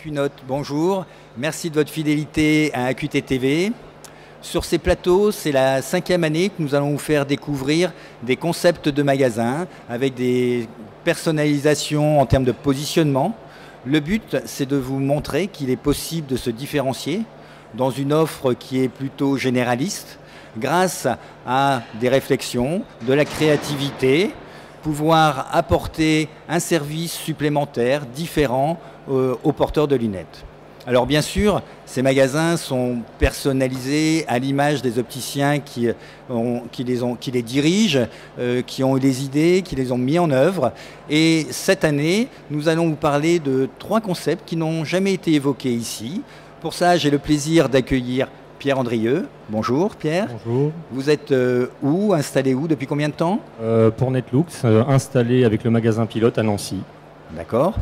Cunotte, bonjour. Merci de votre fidélité à AQT TV. Sur ces plateaux, c'est la 5e année que nous allons vous faire découvrir des concepts de magasins avec des personnalisations en termes de positionnement. Le but, c'est de vous montrer qu'il est possible de se différencier dans une offre qui est plutôt généraliste grâce à des réflexions, de la créativité, pouvoir apporter un service supplémentaire différent aux porteurs de lunettes. Alors bien sûr, ces magasins sont personnalisés à l'image des opticiens qui les dirigent, qui ont eu les idées, qui les ont mis en œuvre. Et cette année, nous allons vous parler de 3 concepts qui n'ont jamais été évoqués ici. Pour ça, j'ai le plaisir d'accueillir Pierre Andrieux. Bonjour Pierre. Bonjour. Vous êtes où, installé où, depuis combien de temps? Pour Netlux, installé avec le magasin pilote à Nancy. D'accord.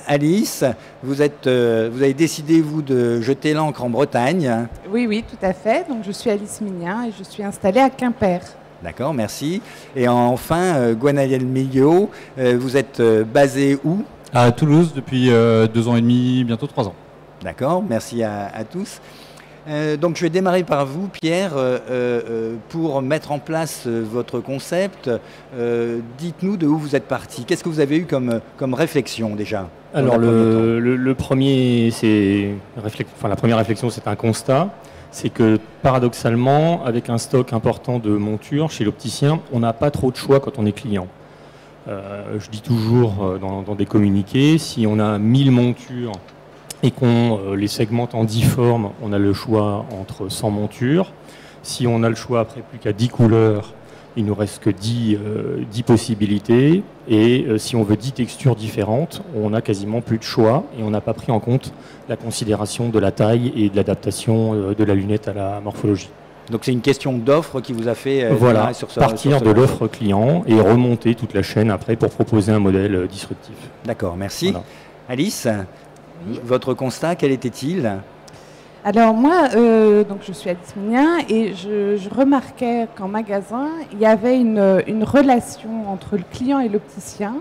Alice, vous avez décidé, vous, de jeter l'ancre en Bretagne. Oui, tout à fait. Donc, je suis Alice Mignien et je suis installée à Quimper. D'accord, merci. Et enfin, Gwenaëlle Millot, vous êtes basé où? À Toulouse depuis 2 ans et demi, bientôt 3 ans. D'accord, merci à tous. Donc je vais démarrer par vous, Pierre, pour mettre en place votre concept. Dites-nous de où vous êtes parti. Qu'est-ce que vous avez eu comme réflexion déjà? Alors la première réflexion, c'est un constat. C'est que paradoxalement, avec un stock important de montures chez l'opticien, on n'a pas trop de choix quand on est client. Je dis toujours dans des communiqués, si on a 1000 montures et qu'on les segmente en 10 formes, on a le choix entre 100 montures. Si on a le choix après plus qu'à 10 couleurs, il nous reste que 10 possibilités. Et si on veut 10 textures différentes, on a quasiment plus de choix et on n'a pas pris en compte la considération de la taille et de l'adaptation de la lunette à la morphologie. Donc c'est une question d'offre qui vous a fait voilà, sur ce partir de l'offre client et remonter toute la chaîne après pour proposer un modèle disruptif. D'accord, merci. Voilà. Alice, votre constat, quel était-il? Alors moi, donc je suis Alice Mignien et je remarquais qu'en magasin, il y avait une relation entre le client et l'opticien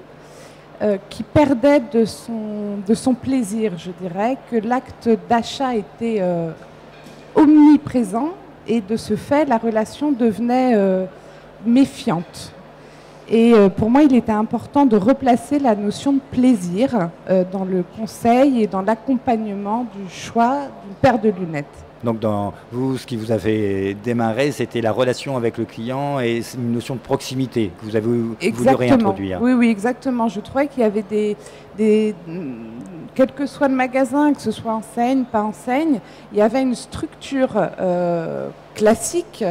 qui perdait de son plaisir, je dirais, que l'acte d'achat était omniprésent et de ce fait, la relation devenait méfiante. Et pour moi, il était important de replacer la notion de plaisir dans le conseil et dans l'accompagnement du choix d'une paire de lunettes. Donc ce qui vous a fait démarrer, c'était la relation avec le client et une notion de proximité que vous avez voulu réintroduire. Oui, exactement. Je trouvais qu'il y avait quel que soit le magasin, que ce soit enseigne, pas enseigne, il y avait une structure classique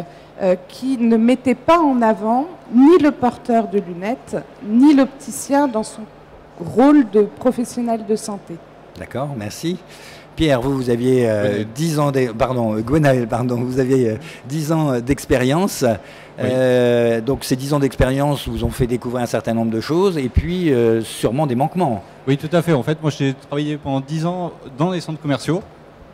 qui ne mettait pas en avant ni le porteur de lunettes, ni l'opticien dans son rôle de professionnel de santé. D'accord, merci. Pierre, vous aviez 10 ans Gwenaëlle, vous aviez 10 ans d'expérience. Oui. Donc ces 10 ans d'expérience vous ont fait découvrir un certain nombre de choses et puis sûrement des manquements. Oui, tout à fait. En fait, moi j'ai travaillé pendant 10 ans dans les centres commerciaux,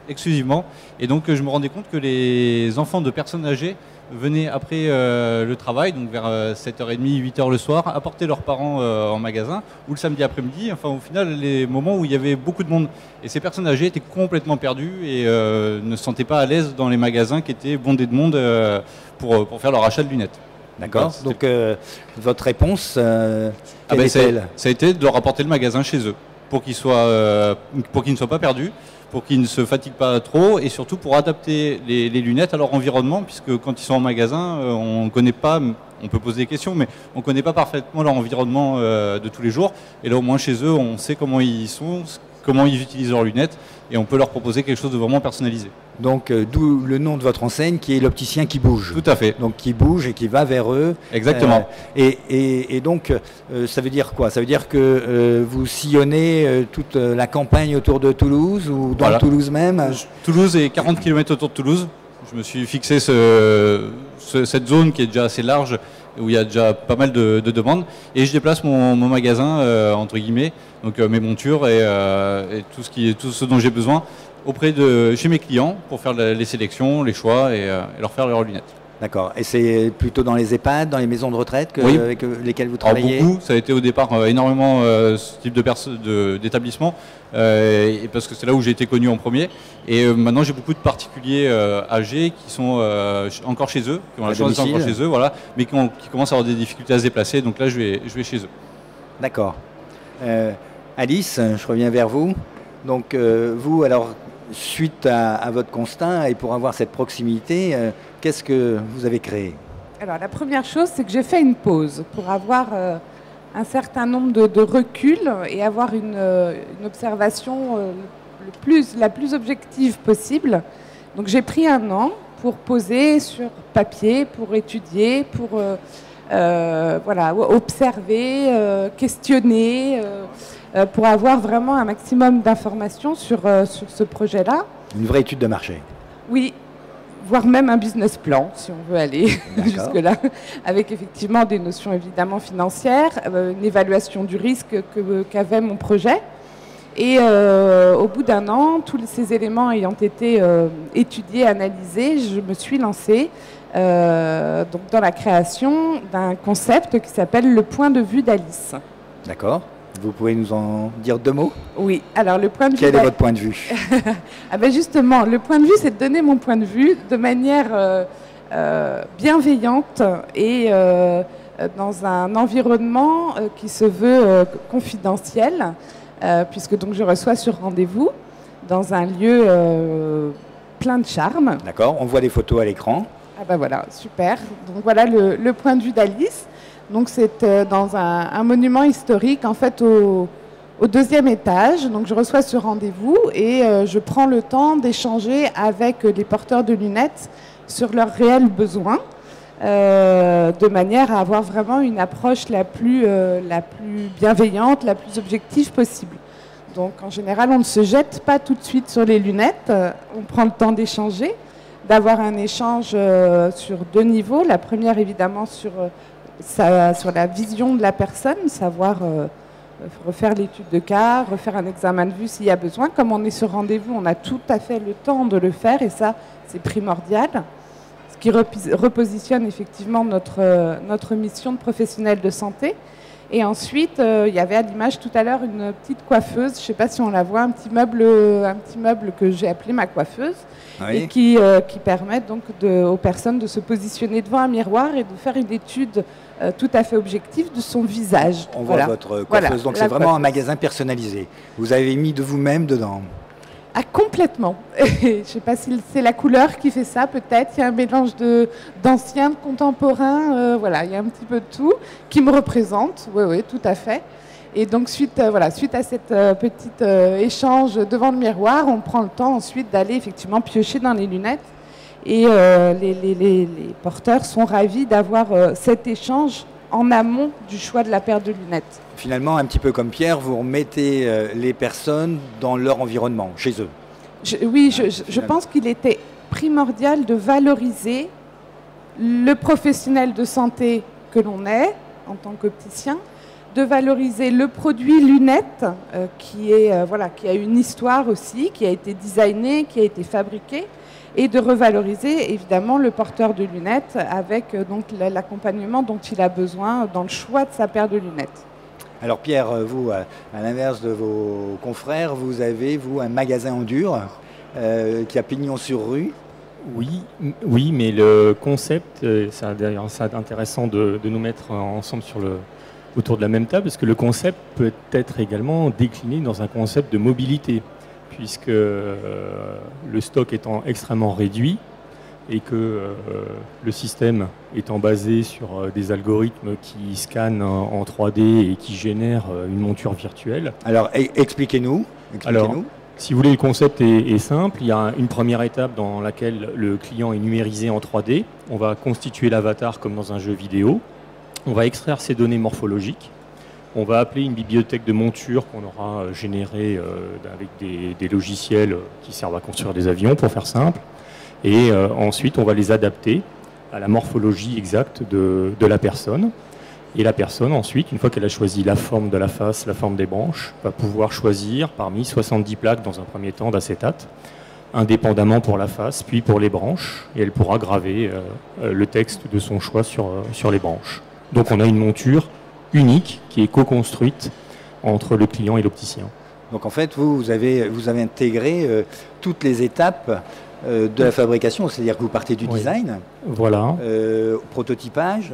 exclusivement. Et donc je me rendais compte que les enfants de personnes âgées venaient après le travail, donc vers 7h30, 8h le soir, apporter leurs parents en magasin, ou le samedi après-midi, enfin au final les moments où il y avait beaucoup de monde. Et ces personnes âgées étaient complètement perdues et ne se sentaient pas à l'aise dans les magasins qui étaient bondés de monde pour faire leur achat de lunettes. D'accord, donc votre réponse, ça a été de leur apporter le magasin chez eux, pour qu'ils ne soient pas perdus, pour qu'ils ne se fatiguent pas trop et surtout pour adapter les lunettes à leur environnement, puisque quand ils sont en magasin, on ne connaît pas, on peut poser des questions, mais on ne connaît pas parfaitement leur environnement de tous les jours. Et là au moins chez eux, on sait comment ils sont, comment ils utilisent leurs lunettes et on peut leur proposer quelque chose de vraiment personnalisé. Donc d'où le nom de votre enseigne qui est l'opticien qui bouge. Tout à fait. Donc qui bouge et qui va vers eux. Exactement. Et donc ça veut dire quoi? Ça veut dire que vous sillonnez toute la campagne autour de Toulouse ou dans Toulouse même? Toulouse est 40 km autour de Toulouse. Je me suis fixé cette zone qui est déjà assez large, où il y a déjà pas mal de demandes. Et je déplace mon magasin, entre guillemets, donc mes montures et tout ce dont j'ai besoin chez mes clients pour faire les sélections, les choix et leur faire leurs lunettes. D'accord. Et c'est plutôt dans les EHPAD, dans les maisons de retraite Oui. avec lesquelles vous Alors travaillez? beaucoup, ça a été au départ énormément ce type d'établissement, et parce que c'est là où j'ai été connu en premier. Et maintenant j'ai beaucoup de particuliers âgés qui sont encore chez eux, qui ont la chance d'être encore chez eux, voilà, mais qui commencent à avoir des difficultés à se déplacer. Donc là je vais chez eux. D'accord. Alice, je reviens vers vous. Donc vous, alors, suite à votre constat et pour avoir cette proximité, qu'est-ce que vous avez créé? Alors la première chose, c'est que j'ai fait une pause pour avoir un certain nombre de reculs et avoir une observation la plus objective possible. Donc j'ai pris un an pour poser sur papier, pour étudier, pour voilà, observer, questionner, pour avoir vraiment un maximum d'informations sur ce projet-là. Une vraie étude de marché. Oui, voire même un business plan, si on veut aller jusque-là, avec effectivement des notions évidemment financières, une évaluation du risque qu'avait mon projet. Et au bout d'un an, tous ces éléments ayant été étudiés, analysés, je me suis lancée donc dans la création d'un concept qui s'appelle le point de vue d'Alice. D'accord. Vous pouvez nous en dire 2 mots? Oui, alors le point de vue... Quel est votre point de vue? Ah ben justement, le point de vue, c'est de donner mon point de vue de manière bienveillante et dans un environnement qui se veut confidentiel, puisque donc je reçois sur rendez-vous dans un lieu plein de charme. D'accord, on voit des photos à l'écran. Ah ben voilà, super. Donc voilà le point de vue d'Alice. Donc c'est dans un monument historique, en fait au 2e étage. Donc je reçois ce rendez-vous et je prends le temps d'échanger avec les porteurs de lunettes sur leurs réels besoins, de manière à avoir vraiment une approche la plus bienveillante, la plus objective possible. Donc en général, on ne se jette pas tout de suite sur les lunettes, on prend le temps d'échanger, d'avoir un échange sur 2 niveaux. La première évidemment sur la vision de la personne, savoir refaire l'étude de cas, refaire un examen de vue s'il y a besoin. Comme on est sur rendez-vous, on a tout à fait le temps de le faire et ça, c'est primordial. Ce qui repositionne effectivement notre mission de professionnel de santé. Et ensuite, il y avait à l'image tout à l'heure une petite coiffeuse, je ne sais pas si on la voit, un petit meuble que j'ai appelé ma coiffeuse, oui. Et qui permet donc aux personnes de se positionner devant un miroir et de faire une étude tout à fait objective de son visage. On voit votre coiffeuse, donc c'est vraiment un magasin personnalisé. Vous avez mis de vous-même dedans. Ah, complètement. Je ne sais pas si c'est la couleur qui fait ça, peut-être. Il y a un mélange d'anciens, de contemporains. Voilà, il y a un petit peu de tout qui me représente. Oui, oui, tout à fait. Et donc, suite à cette petite échange devant le miroir, on prend le temps ensuite d'aller effectivement piocher dans les lunettes. Et les porteurs sont ravis d'avoir cet échange en amont du choix de la paire de lunettes. Finalement, un petit peu comme Pierre, vous remettez les personnes dans leur environnement, chez eux. Je pense qu'il était primordial de valoriser le professionnel de santé que l'on est en tant qu'opticien, de valoriser le produit lunettes qui a une histoire aussi, qui a été designé, qui a été fabriqué, et de revaloriser évidemment le porteur de lunettes avec donc l'accompagnement dont il a besoin dans le choix de sa paire de lunettes. Alors Pierre, vous, à l'inverse de vos confrères, vous avez, vous, un magasin en dur qui a pignon sur rue. Oui, mais le concept, c'est intéressant de nous mettre ensemble autour de la même table, parce que le concept peut être également décliné dans un concept de mobilité, puisque le stock étant extrêmement réduit et que le système étant basé sur des algorithmes qui scannent en 3D et qui génèrent une monture virtuelle. Alors expliquez-nous. Alors, si vous voulez, le concept est simple. Il y a une première étape dans laquelle le client est numérisé en 3D. On va constituer l'avatar comme dans un jeu vidéo. On va extraire ses données morphologiques. On va appeler une bibliothèque de monture qu'on aura générée avec des logiciels qui servent à construire des avions, pour faire simple. Et ensuite, on va les adapter à la morphologie exacte de la personne. Et la personne, ensuite, une fois qu'elle a choisi la forme de la face, la forme des branches, va pouvoir choisir parmi 70 plaques, dans un premier temps, d'acétate, indépendamment pour la face, puis pour les branches, et elle pourra graver le texte de son choix sur les branches. Donc on a une monture unique qui est co-construite entre le client et l'opticien. Donc en fait, vous avez intégré toutes les étapes de la fabrication, c'est-à-dire que vous partez du design, voilà. Prototypage,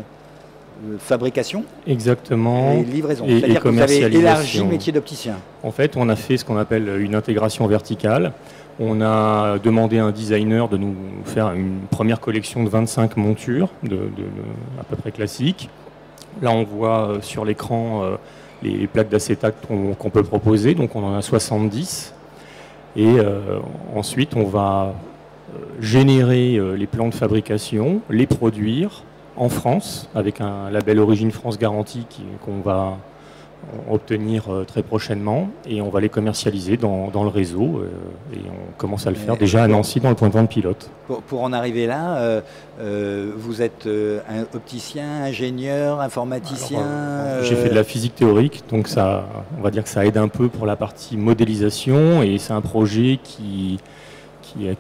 fabrication, exactement, et livraison. C'est-à-dire que vous avez élargi le métier d'opticien. En fait, on a fait ce qu'on appelle une intégration verticale. On a demandé à un designer de nous faire une première collection de 25 montures, à peu près classiques. Là, on voit sur l'écran les plaques d'acétate qu'on peut proposer, donc on en a 70. Et ensuite, on va générer les plans de fabrication, les produire en France, avec un label Origine France Garantie qu'on va obtenir très prochainement, et on va les commercialiser dans le réseau, et on commence à le faire déjà à Nancy dans le point de vente pilote. Pour en arriver là, vous êtes un opticien, ingénieur, informaticien. J'ai fait de la physique théorique, donc ça, on va dire que ça aide un peu pour la partie modélisation, et c'est un projet qui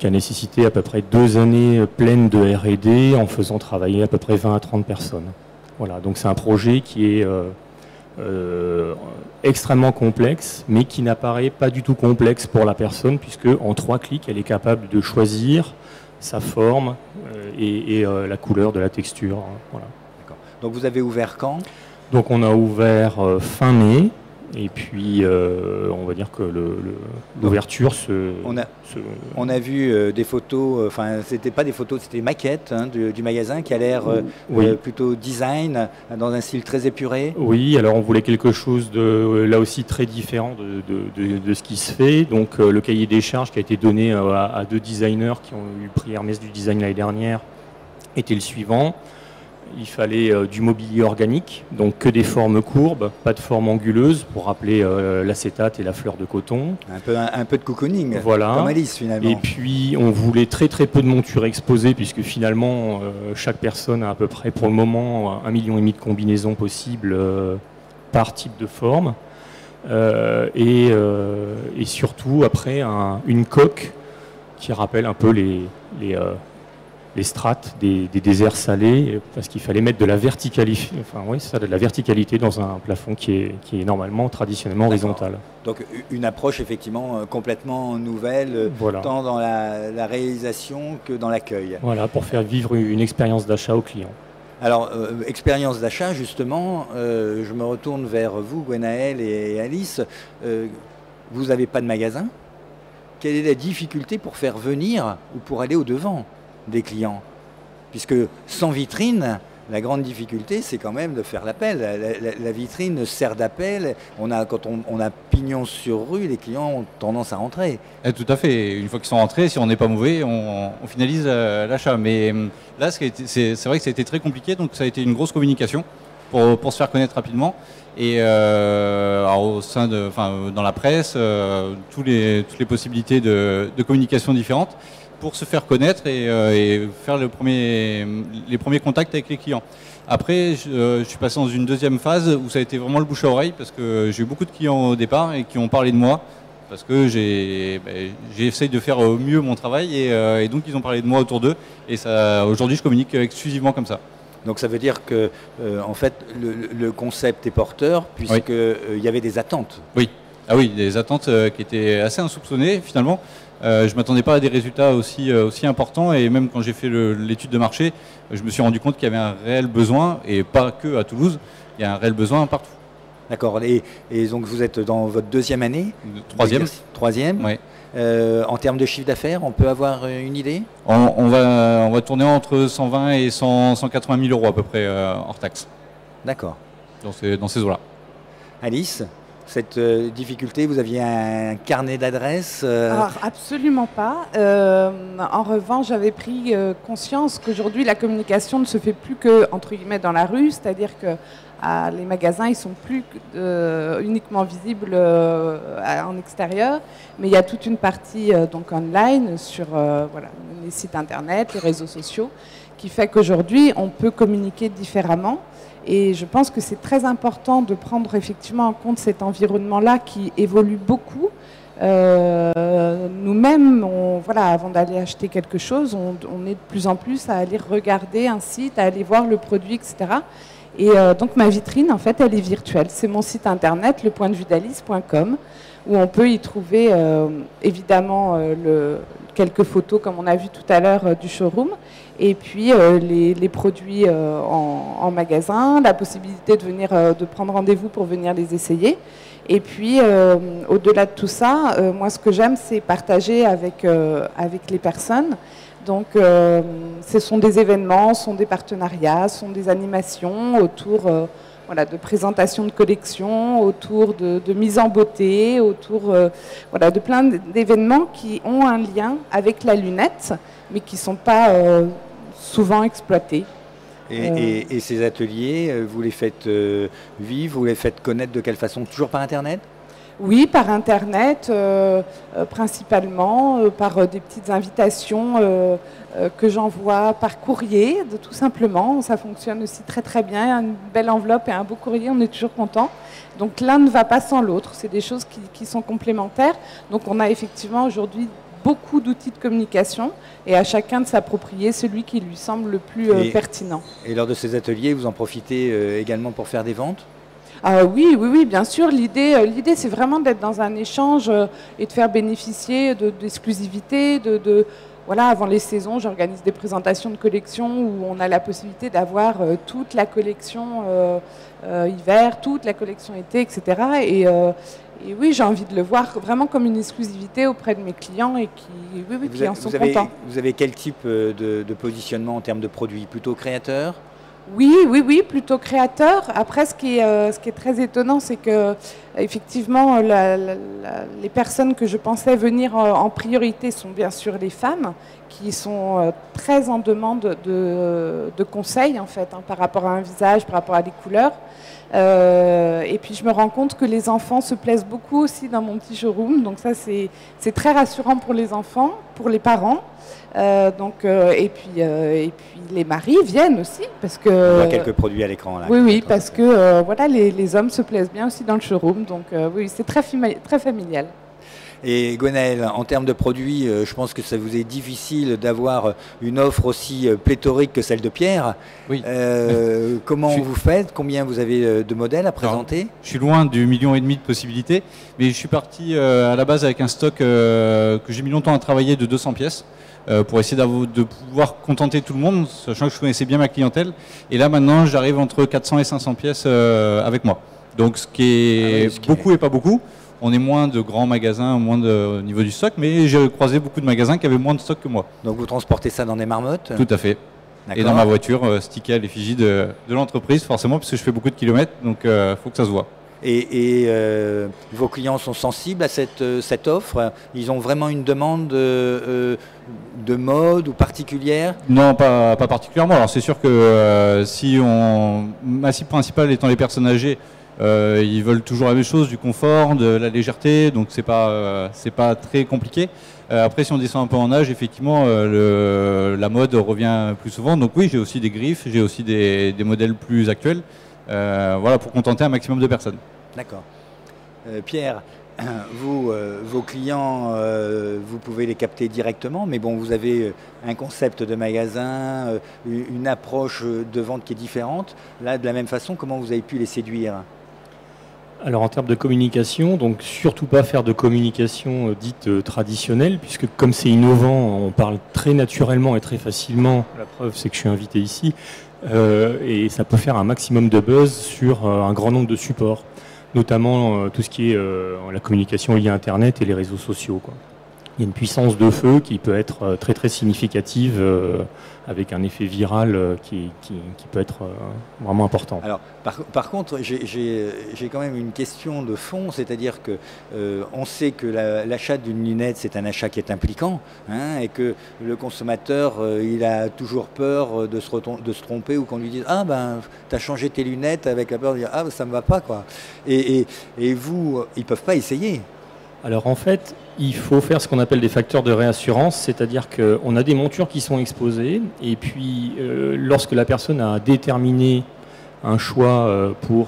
a nécessité à peu près 2 années pleines de R&D en faisant travailler à peu près 20 à 30 personnes. Voilà, donc c'est un projet qui est extrêmement complexe, mais qui n'apparaît pas du tout complexe pour la personne, puisque en 3 clics, elle est capable de choisir sa forme et la couleur de la texture. Voilà. Donc vous avez ouvert quand? Donc on a ouvert fin mai. Et puis, on va dire que l'ouverture On a vu des photos, enfin, c'était pas des photos, c'était des maquettes du magasin qui a l'air plutôt design, dans un style très épuré. Oui, alors on voulait quelque chose de, là aussi, très différent de ce qui se fait. Donc, le cahier des charges qui a été donné à 2 designers qui ont eu le prix Hermès du design l'année dernière était le suivant. Il fallait du mobilier organique, donc que des formes courbes, pas de forme anguleuse, pour rappeler l'acétate et la fleur de coton. Un peu de cocooning, voilà. Comme Alice finalement. Et puis on voulait très peu de montures exposées, puisque finalement chaque personne a à peu près pour le moment 1,5 million de combinaisons possibles par type de forme. Et surtout après une coque qui rappelle un peu les strates des déserts salés, parce qu'il fallait mettre de la verticalité dans un plafond qui est normalement traditionnellement horizontal. Donc une approche effectivement complètement nouvelle, voilà. Tant dans la réalisation que dans l'accueil. Voilà, pour faire vivre une expérience d'achat aux clients. Alors, expérience d'achat, justement, je me retourne vers vous, Gwenaëlle et Alice. Vous n'avez pas de magasin. Quelle est la difficulté pour faire venir ou pour aller au-devant des clients? Puisque sans vitrine, la grande difficulté, c'est quand même de faire l'appel. La vitrine sert d'appel. Quand on a pignon sur rue, les clients ont tendance à rentrer. Tout à fait. Une fois qu'ils sont rentrés, si on n'est pas mauvais, on finalise l'achat. Mais là, c'est vrai que ça a été très compliqué. Donc ça a été une grosse communication pour se faire connaître rapidement. Et alors, dans la presse, toutes les possibilités de communication différentes, pour se faire connaître et faire les premiers contacts avec les clients. Après, je suis passé dans une deuxième phase où ça a été vraiment le bouche à oreille, parce que j'ai eu beaucoup de clients au départ et qui ont parlé de moi, parce que j'ai essayé de faire au mieux mon travail, et donc ils ont parlé de moi autour d'eux, et aujourd'hui je communique exclusivement comme ça. Donc ça veut dire que en fait le concept est porteur, puisqu'il y avait des attentes. Oui. Ah oui, des attentes qui étaient assez insoupçonnées finalement. Je ne m'attendais pas à des résultats aussi importants, et même quand j'ai fait l'étude de marché, je me suis rendu compte qu'il y avait un réel besoin, et pas que à Toulouse, il y a un réel besoin partout. D'accord, et donc vous êtes dans votre deuxième année? Troisième. Oui. En termes de chiffre d'affaires, on peut avoir une idée? On va tourner entre 120 et 180 000 euros à peu près hors taxe. D'accord. Dans ces eaux-là. Alice, cette difficulté, vous aviez un carnet d'adresses Alors, absolument pas. En revanche, j'avais pris conscience qu'aujourd'hui, la communication ne se fait plus que, entre guillemets, dans la rue, c'est-à-dire que les magasins, ils sont plus uniquement visibles en extérieur, mais il y a toute une partie donc online sur les sites internet, les réseaux sociaux, qui fait qu'aujourd'hui, on peut communiquer différemment. Et je pense que c'est très important de prendre effectivement en compte cet environnement-là qui évolue beaucoup. Nous-mêmes, voilà, avant d'aller acheter quelque chose, on est de plus en plus à aller regarder un site, à aller voir le produit, etc. Et donc ma vitrine, en fait, elle est virtuelle. C'est mon site internet, lepointdevuedalice.com, où on peut y trouver évidemment quelques photos, comme on a vu tout à l'heure, du showroom, et puis les produits en magasin, la possibilité de prendre rendez-vous pour venir les essayer. Et puis, au-delà de tout ça, moi, ce que j'aime, c'est partager avec les personnes. Donc, ce sont des événements, ce sont des partenariats, ce sont des animations autour voilà, de présentation de collections, autour de mise en beauté, autour voilà, de plein d'événements qui ont un lien avec la lunette, mais qui ne sont pas souvent exploités. Et ces ateliers, vous les faites vivre, vous les faites connaître de quelle façon? Toujours par Internet? Oui, par Internet, principalement, par des petites invitations que j'envoie par courrier, tout simplement. Ça fonctionne aussi très très bien. Une belle enveloppe et un beau courrier, on est toujours content. Donc l'un ne va pas sans l'autre. C'est des choses qui sont complémentaires. Donc on a effectivement aujourd'hui beaucoup d'outils de communication et à chacun de s'approprier celui qui lui semble le plus pertinent. Et lors de ces ateliers, vous en profitez également pour faire des ventes? Oui, bien sûr. L'idée, c'est vraiment d'être dans un échange et de faire bénéficier d'exclusivité. Voilà, avant les saisons, j'organise des présentations de collections où on a la possibilité d'avoir toute la collection hiver, toute la collection été, etc. Et oui, j'ai envie de le voir vraiment comme une exclusivité auprès de mes clients et qui en sont contents. Vous avez quel type de positionnement en termes de produits? Plutôt créateur? Oui, plutôt créateur. Après, ce qui est très étonnant, c'est que effectivement, les personnes que je pensais venir en priorité sont bien sûr les femmes, qui sont très en demande de conseils en fait, par rapport à un visage, par rapport à des couleurs. Et puis je me rends compte que les enfants se plaisent beaucoup aussi dans mon petit showroom, donc ça c'est très rassurant pour les enfants, pour les parents. Et puis les maris viennent aussi parce que on voit quelques produits à l'écran là. Oui, parce que voilà, les hommes se plaisent bien aussi dans le showroom, donc oui, c'est très familial. Et Gwenaëlle, en termes de produits, je pense que ça vous est difficile d'avoir une offre aussi pléthorique que celle de Pierre. Oui. Comment vous faites? Combien vous avez de modèles à présenter? Alors, je suis loin du 1,5 million de possibilités, mais je suis parti à la base avec un stock que j'ai mis longtemps à travailler de 200 pièces. Pour essayer de pouvoir contenter tout le monde, sachant que je connaissais bien ma clientèle. Et là maintenant, j'arrive entre 400 et 500 pièces avec moi. Donc ce qui est beaucoup et pas beaucoup. On est moins de grands magasins, moins au niveau du stock, mais j'ai croisé beaucoup de magasins qui avaient moins de stock que moi. Donc vous transportez ça dans des marmottes? Tout à fait. Et dans ma voiture, stické à l'effigie de l'entreprise, forcément, parce que je fais beaucoup de kilomètres, donc il faut que ça se voit. Et vos clients sont sensibles à cette offre? Ils ont vraiment une demande de mode ou particulière? Non, pas particulièrement. Alors c'est sûr que ma cible principale étant les personnes âgées, ils veulent toujours la même chose, du confort, de la légèreté, donc c'est pas très compliqué. Après, si on descend un peu en âge, effectivement, la mode revient plus souvent. Donc oui, j'ai aussi des griffes, j'ai aussi des modèles plus actuels, voilà, pour contenter un maximum de personnes. D'accord. Pierre, vos clients, vous pouvez les capter directement, mais bon, vous avez un concept de magasin, une approche de vente qui est différente. Là, de la même façon, comment vous avez pu les séduire? Alors en termes de communication, donc surtout pas faire de communication dite traditionnelle, puisque comme c'est innovant, on parle très naturellement et très facilement. La preuve, c'est que je suis invité ici, et ça peut faire un maximum de buzz sur un grand nombre de supports, notamment tout ce qui est la communication liée à Internet et les réseaux sociaux, quoi. Il y a une puissance de feu qui peut être très très significative, avec un effet viral qui peut être vraiment important. Alors, par contre, j'ai quand même une question de fond, c'est-à-dire que on sait que l'achat d'une lunette, c'est un achat qui est impliquant, hein, et que le consommateur, il a toujours peur de se tromper, ou qu'on lui dise « Ah ben, tu as changé tes lunettes », avec la peur de dire « Ah, ça ne me va pas », quoi. Et vous, ils ne peuvent pas essayer. Alors en fait, il faut faire ce qu'on appelle des facteurs de réassurance, c'est-à-dire qu'on a des montures qui sont exposées, et puis lorsque la personne a déterminé un choix pour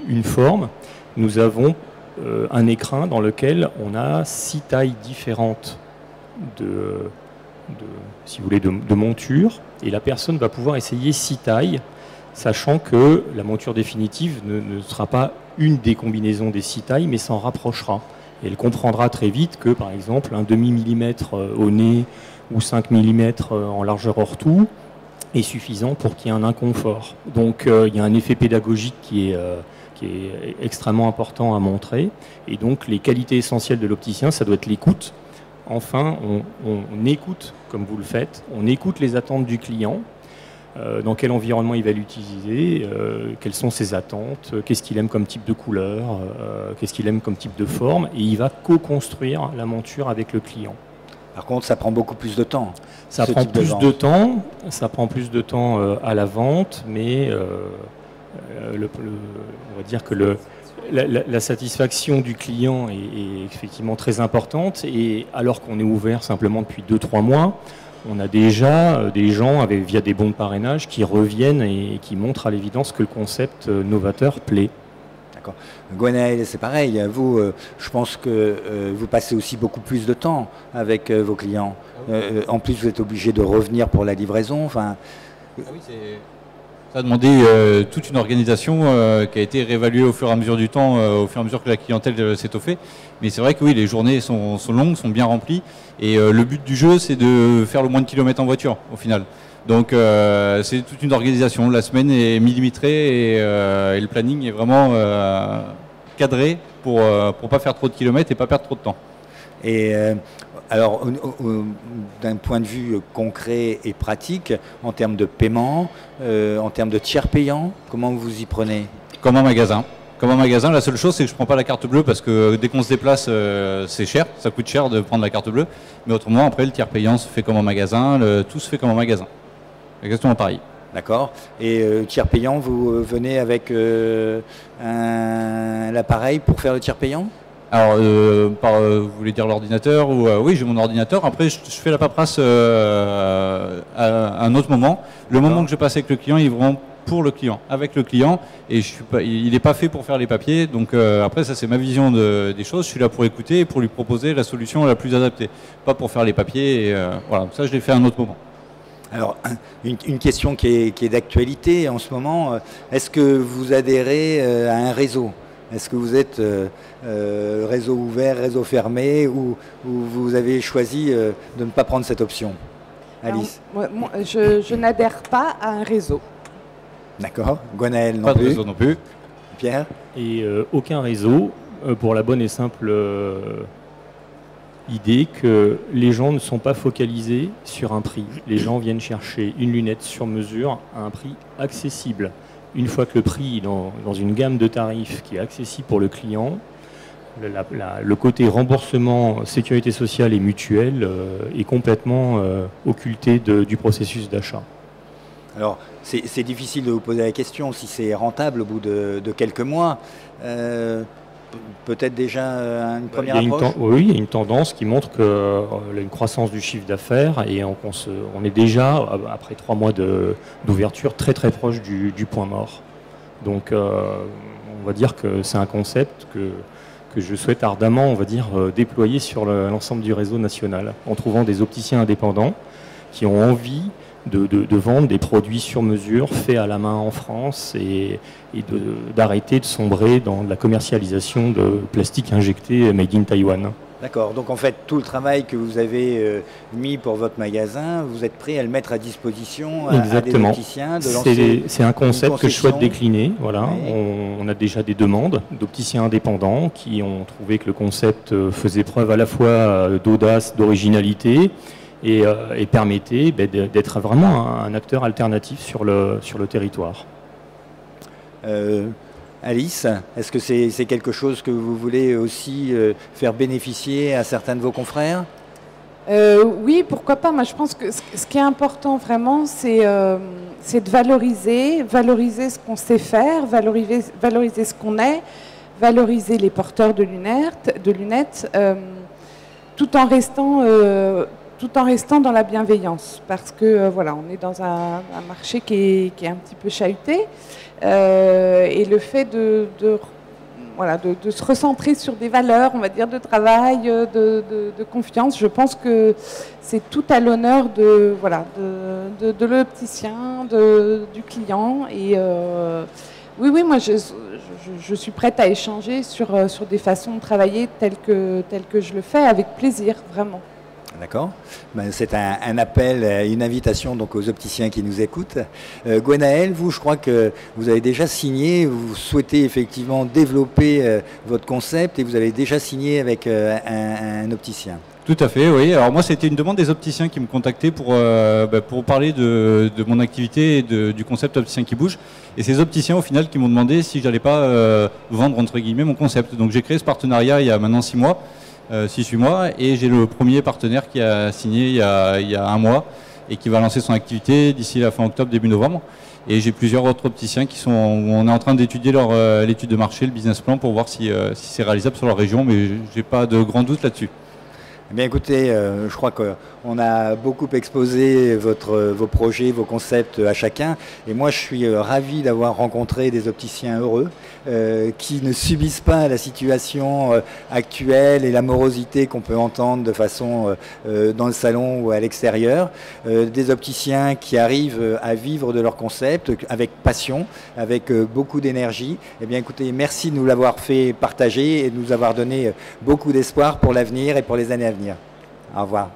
une forme, nous avons un écrin dans lequel on a 6 tailles différentes si vous voulez, de montures, et la personne va pouvoir essayer 6 tailles, sachant que la monture définitive ne sera pas une des combinaisons des 6 tailles, mais s'en rapprochera. Et elle comprendra très vite que, par exemple, un demi-millimètre au nez ou 5 mm en largeur hors tout est suffisant pour qu'il y ait un inconfort. Donc il y a un effet pédagogique qui est extrêmement important à montrer. Et donc les qualités essentielles de l'opticien, ça doit être l'écoute. Enfin, on écoute, comme vous le faites, on écoute les attentes du client, dans quel environnement il va l'utiliser, quelles sont ses attentes, qu'est-ce qu'il aime comme type de couleur, qu'est-ce qu'il aime comme type de forme, et il va co-construire la monture avec le client. Par contre, ça prend beaucoup plus de temps. Ça prend plus de temps, ça prend plus de temps à la vente, mais on va dire que la satisfaction du client est effectivement très importante, et alors qu'on est ouvert simplement depuis 2-3 mois, on a déjà des gens via des bons de parrainage qui reviennent et qui montrent à l'évidence que le concept novateur plaît. D'accord. Gwenaëlle, c'est pareil. Vous, je pense que vous passez aussi beaucoup plus de temps avec vos clients. En plus, vous êtes obligé de revenir pour la livraison. Enfin... Ah oui, ça a demandé toute une organisation qui a été réévaluée au fur et à mesure du temps, au fur et à mesure que la clientèle s'étoffait. Mais c'est vrai que oui, les journées sont longues, sont bien remplies. Et le but du jeu, c'est de faire le moins de kilomètres en voiture, au final. Donc c'est toute une organisation. La semaine est millimétrée et le planning est vraiment cadré pour pas faire trop de kilomètres et pas perdre trop de temps. Et alors, d'un point de vue concret et pratique, en termes de paiement, en termes de tiers payant, comment vous y prenez? Comme un magasin. Comme un magasin, la seule chose, c'est que je ne prends pas la carte bleue parce que dès qu'on se déplace, c'est cher, ça coûte cher de prendre la carte bleue. Mais autrement, après, le tiers payant se fait comme un magasin, tout se fait comme un magasin. Exactement pareil. D'accord. Et tiers payant, vous venez avec l'appareil pour faire le tiers payant? Alors, vous voulez dire l'ordinateur ou oui, j'ai mon ordinateur. Après, je fais la paperasse à un autre moment. Le moment que je passe avec le client, il est vraiment pour le client, avec le client. Et il n'est pas fait pour faire les papiers. Donc après, ça c'est ma vision des choses. Je suis là pour écouter et pour lui proposer la solution la plus adaptée. Pas pour faire les papiers. Et, voilà, ça je l'ai fait à un autre moment. Alors, une question qui est d'actualité en ce moment. Est-ce que vous adhérez à un réseau? Est-ce que vous êtes réseau ouvert, réseau fermé, ou vous avez choisi de ne pas prendre cette option? Alice? Moi, je n'adhère pas à un réseau. D'accord. Gwenaëlle non plus. Pas de plus. réseau non plus. Pierre? Et aucun réseau, pour la bonne et simple idée que les gens ne sont pas focalisés sur un prix. Les gens viennent chercher une lunette sur mesure à un prix accessible. Une fois que le prix est dans une gamme de tarifs qui est accessible pour le client, le côté remboursement, sécurité sociale et mutuelle est complètement occulté du processus d'achat. Alors, c'est difficile de vous poser la question si c'est rentable au bout de quelques mois. Peut-être déjà une première approche? Oui, il y a une tendance qui montre qu'il y a une croissance du chiffre d'affaires et on est déjà, après 3 mois d'ouverture, très très proche du point mort. Donc on va dire que c'est un concept que je souhaite ardemment, on va dire, déployer sur l'ensemble du réseau national, en trouvant des opticiens indépendants qui ont envie de vendre des produits sur mesure, faits à la main en France, et d'arrêter de sombrer dans la commercialisation de plastique injecté made in Taïwan. D'accord, donc en fait tout le travail que vous avez mis pour votre magasin, vous êtes prêt à le mettre à disposition à des opticiens, de lancer. C'est un concept que je souhaite décliner. Voilà. Oui. On a déjà des demandes d'opticiens indépendants qui ont trouvé que le concept faisait preuve à la fois d'audace, d'originalité, et permettait d'être vraiment un acteur alternatif sur le territoire. Alice, est-ce que c'est quelque chose que vous voulez aussi faire bénéficier à certains de vos confrères? Oui, pourquoi pas. Moi, je pense que ce qui est important vraiment, c'est de valoriser ce qu'on sait faire, valoriser ce qu'on est, valoriser les porteurs de lunettes, tout en restant dans la bienveillance, parce que voilà, on est dans un marché qui est un petit peu chahuté, et le fait de voilà, de se recentrer sur des valeurs, on va dire, de travail, de confiance. Je pense que c'est tout à l'honneur de l'opticien, du client. Et oui, moi je suis prête à échanger sur des façons de travailler telles que je le fais, avec plaisir, vraiment. D'accord. C'est un appel, une invitation donc aux opticiens qui nous écoutent. Gwenaëlle, vous, je crois que vous avez déjà signé, vous souhaitez effectivement développer votre concept et vous avez déjà signé avec un opticien. Tout à fait, oui. Alors moi, c'était une demande des opticiens qui me contactaient pour parler de mon activité et du concept opticien qui bouge. Et ces opticiens, au final, qui m'ont demandé si j'allais pas vendre, entre guillemets, mon concept. Donc j'ai créé ce partenariat il y a maintenant 6 mois. 6-8 mois, et j'ai le premier partenaire qui a signé il y a 1 mois et qui va lancer son activité d'ici la fin octobre, début novembre. Et j'ai plusieurs autres opticiens où on est en train d'étudier l'étude de marché, le business plan, pour voir si c'est réalisable sur leur région, mais j'ai pas de grand doute là-dessus. Eh bien écoutez, je crois qu'on a beaucoup exposé vos projets, vos concepts à chacun. Et moi, je suis ravi d'avoir rencontré des opticiens heureux qui ne subissent pas la situation actuelle et la morosité qu'on peut entendre de façon dans le salon ou à l'extérieur. Des opticiens qui arrivent à vivre de leur concept avec passion, avec beaucoup d'énergie. Eh bien écoutez, merci de nous l'avoir fait partager et de nous avoir donné beaucoup d'espoir pour l'avenir et pour les années à venir. Au revoir.